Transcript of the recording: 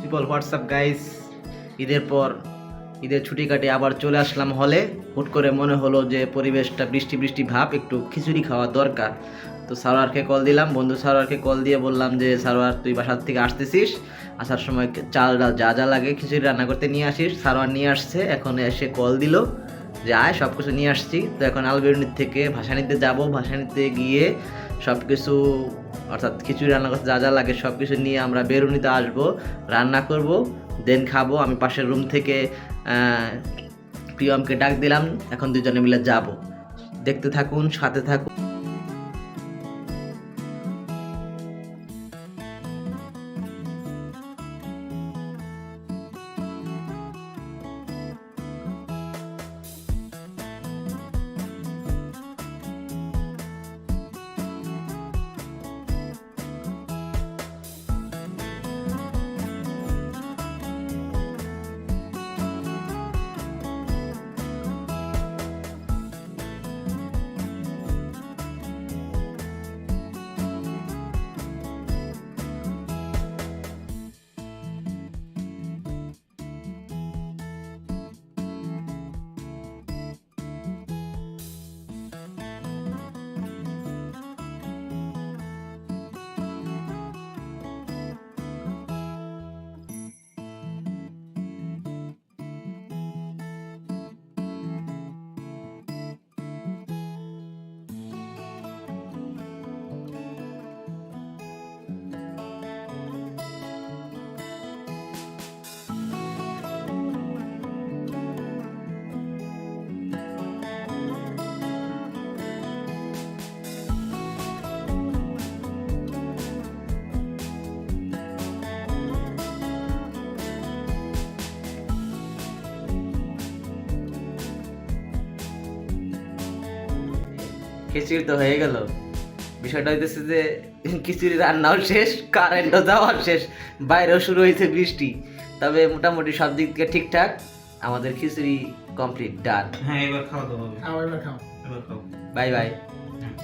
People WhatsApp guys, ঈদের পর ঈদের ছুটি কাটিয়ে আবার চলে আসলাম হলে। হুট করে মনে হলো যে পরিবেশটা বৃষ্টি বৃষ্টি ভাব, একটু খিচুড়ি খাওয়া দরকার। তো সারোয়ারকে কল দিলাম, বন্ধু সারোয়ারকে কল দিয়ে বললাম যে সারোয়ার তুই বাসার থেকে আসতেছিস, আসার সময় চাল ডাল যা যা লাগে খিচুড়ি রান্না করতে নিয়ে আসিস। সারোয়ার নিয়ে আসছে, এখন এসে কল দিল যে আয়, সব কিছু নিয়ে আসছি। তো এখন আলবেরুনির থেকে ভাসানিতে যাব, ভাসানিতে গিয়ে সব কিছু অর্থাৎ খিচুড়ি রান্না করতে যা যা লাগে সব কিছু নিয়ে আমরা বেরুনিতে আসবো, রান্না করব, দেন খাবো। আমি পাশের রুম থেকে প্রিয়মকে ডাক দিলাম, এখন দুজনে মিলে যাব। দেখতে থাকুন, সাথে থাকুন। খিচুড়ি তো হয়ে গেল, বিষয়টা হইতেছে যে খিচুড়ি রান্নাও শেষ, কারেন্টও যাওয়ার শেষ, বাইরেও শুরু হয়েছে বৃষ্টি। তবে মোটামুটি সব দিক থেকে ঠিকঠাক, আমাদের খিচুড়ি কমপ্লিট, ডান। হ্যাঁ, এবার খাওয়া দাওয়া হবে। এবার খাও। এবার খাও। Bye bye. হ্যাঁ।